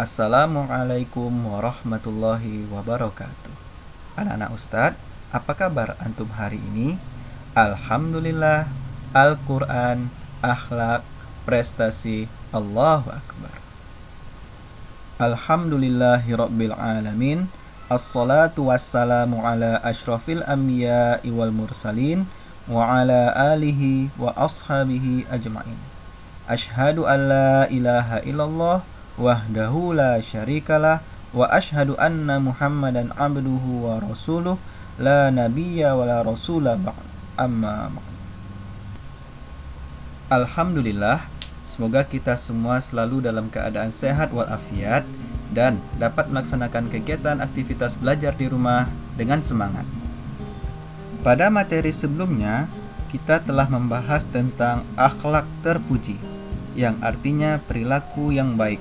Assalamualaikum warahmatullahi wabarakatuh. Anak-anak Ustadz, apa kabar antum hari ini? Alhamdulillah, Al-Quran, akhlak, prestasi, Allahu Akbar. Alhamdulillahi Rabbil Alamin. Assalatu wassalamu ala ashrafil anbiya'i wal mursalin wa ala alihi wa ashabihi ajma'in. Ashhadu an la ilaha illallah wahdahu la syarikalah wa ashhadu anna Muhammadan abduhu wa rasuluh la nabiyya wa la rasula ba'd. Amma ba'd. Alhamdulillah, semoga kita semua selalu dalam keadaan sehat walafiat dan dapat melaksanakan kegiatan aktivitas belajar di rumah dengan semangat. Pada materi sebelumnya, kita telah membahas tentang akhlak terpuji, yang artinya perilaku yang baik.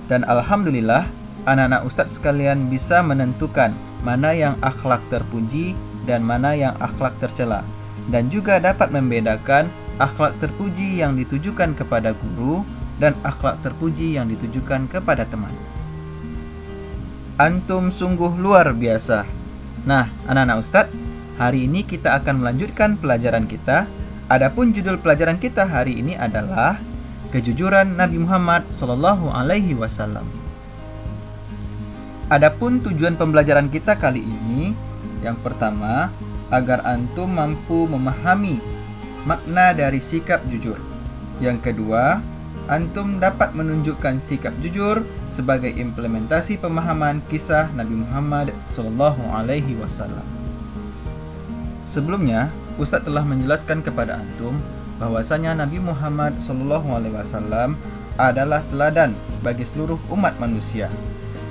Dan alhamdulillah, anak-anak Ustadz sekalian bisa menentukan mana yang akhlak terpuji dan mana yang akhlak tercela, dan juga dapat membedakan akhlak terpuji yang ditujukan kepada guru dan akhlak terpuji yang ditujukan kepada teman. Antum sungguh luar biasa. Nah, anak-anak Ustadz, hari ini kita akan melanjutkan pelajaran kita. Adapun judul pelajaran kita hari ini adalah kejujuran Nabi Muhammad Sallallahu Alaihi Wasallam. Adapun tujuan pembelajaran kita kali ini, yang pertama, agar antum mampu memahami makna dari sikap jujur. Yang kedua, antum dapat menunjukkan sikap jujur sebagai implementasi pemahaman kisah Nabi Muhammad Sallallahu Alaihi Wasallam. Sebelumnya, Ustadz telah menjelaskan kepada antum bahwasanya Nabi Muhammad SAW adalah teladan bagi seluruh umat manusia.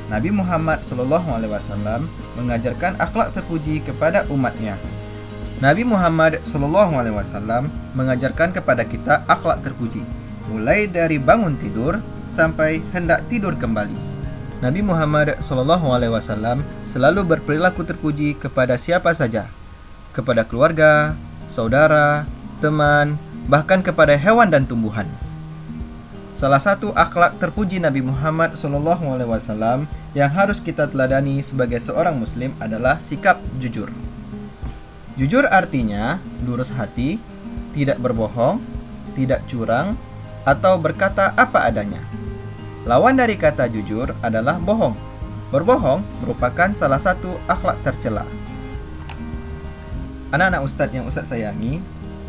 Nabi Muhammad SAW mengajarkan akhlak terpuji kepada umatnya. Nabi Muhammad SAW mengajarkan kepada kita akhlak terpuji, mulai dari bangun tidur sampai hendak tidur kembali. Nabi Muhammad SAW selalu berperilaku terpuji kepada siapa saja, kepada keluarga, saudara, teman, bahkan kepada hewan dan tumbuhan. Salah satu akhlak terpuji Nabi Muhammad SAW yang harus kita teladani sebagai seorang muslim adalah sikap jujur. Jujur artinya lurus hati, tidak berbohong, tidak curang, atau berkata apa adanya. Lawan dari kata jujur adalah bohong. Berbohong merupakan salah satu akhlak tercela. Anak-anak Ustadz yang Ustadz sayangi,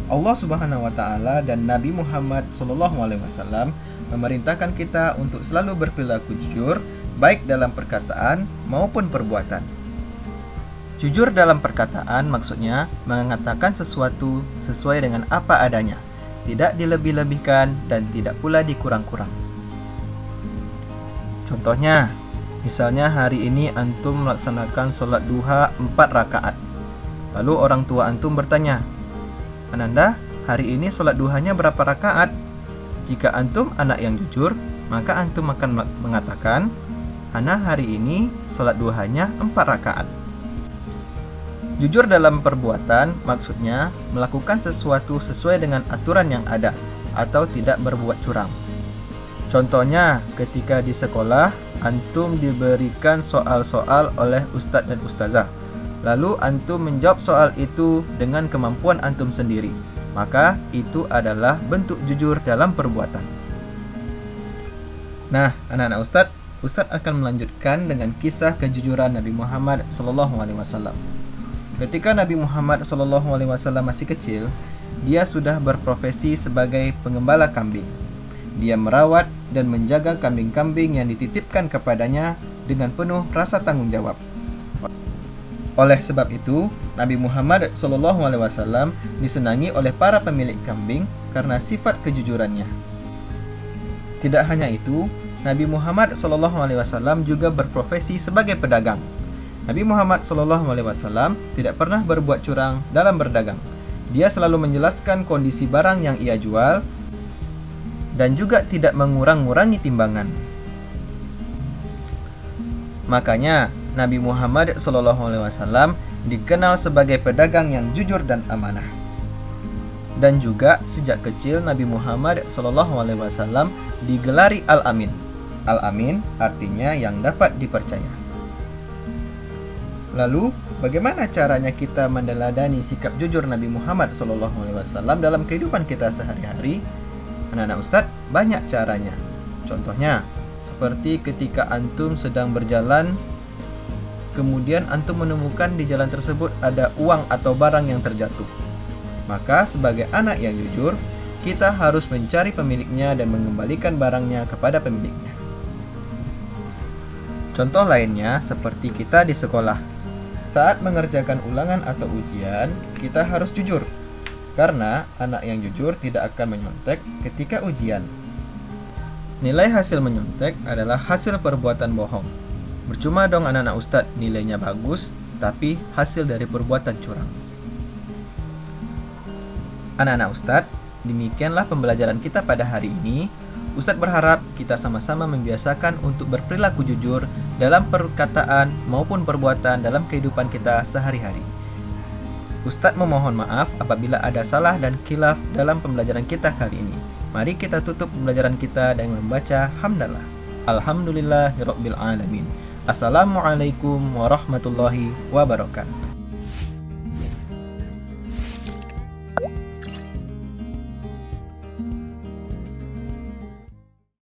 Allah Subhanahu wa Ta'ala dan Nabi Muhammad SAW memerintahkan kita untuk selalu berperilaku jujur, baik dalam perkataan maupun perbuatan. Jujur dalam perkataan maksudnya mengatakan sesuatu sesuai dengan apa adanya, tidak dilebih-lebihkan dan tidak pula dikurang-kurang. Contohnya, misalnya hari ini antum melaksanakan sholat duha 4 rakaat. Lalu orang tua antum bertanya, "Ananda, hari ini sholat duhanya berapa rakaat?" Jika antum anak yang jujur, maka antum akan mengatakan, "Ana hari ini sholat duhanya 4 rakaat." Jujur dalam perbuatan maksudnya melakukan sesuatu sesuai dengan aturan yang ada atau tidak berbuat curang. Contohnya, ketika di sekolah antum diberikan soal-soal oleh ustadz dan ustazah, lalu antum menjawab soal itu dengan kemampuan antum sendiri, maka itu adalah bentuk jujur dalam perbuatan. Nah, anak-anak Ustadz akan melanjutkan dengan kisah kejujuran Nabi Muhammad SAW. Ketika Nabi Muhammad SAW masih kecil, dia sudah berprofesi sebagai pengembala kambing. Dia merawat dan menjaga kambing-kambing yang dititipkan kepadanya dengan penuh rasa tanggung jawab. Oleh sebab itu, Nabi Muhammad SAW disenangi oleh para pemilik kambing karena sifat kejujurannya. Tidak hanya itu, Nabi Muhammad SAW juga berprofesi sebagai pedagang. Nabi Muhammad SAW tidak pernah berbuat curang dalam berdagang. Dia selalu menjelaskan kondisi barang yang ia jual dan juga tidak mengurang-ngurangi timbangan. Makanya Nabi Muhammad SAW dikenal sebagai pedagang yang jujur dan amanah. Dan juga sejak kecil Nabi Muhammad SAW digelari Al-Amin, Al-Amin artinya yang dapat dipercaya. Lalu, bagaimana caranya kita meneladani sikap jujur Nabi Muhammad SAW dalam kehidupan kita sehari-hari? Anak-anak Ustadz, banyak caranya. Contohnya, seperti ketika antum sedang berjalan, kemudian antum menemukan di jalan tersebut ada uang atau barang yang terjatuh. Maka sebagai anak yang jujur, kita harus mencari pemiliknya dan mengembalikan barangnya kepada pemiliknya. Contoh lainnya seperti kita di sekolah. Saat mengerjakan ulangan atau ujian, kita harus jujur. Karena anak yang jujur tidak akan menyontek ketika ujian. Nilai hasil menyontek adalah hasil perbuatan bohong. Percuma dong anak-anak Ustadz nilainya bagus, tapi hasil dari perbuatan curang. Anak-anak Ustadz, demikianlah pembelajaran kita pada hari ini. Ustadz berharap kita sama-sama membiasakan untuk berperilaku jujur dalam perkataan maupun perbuatan dalam kehidupan kita sehari-hari. Ustadz memohon maaf apabila ada salah dan khilaf dalam pembelajaran kita kali ini. Mari kita tutup pembelajaran kita dengan membaca hamdalah. Alhamdulillahirabbil alamin. Assalamualaikum warahmatullahi wabarakatuh.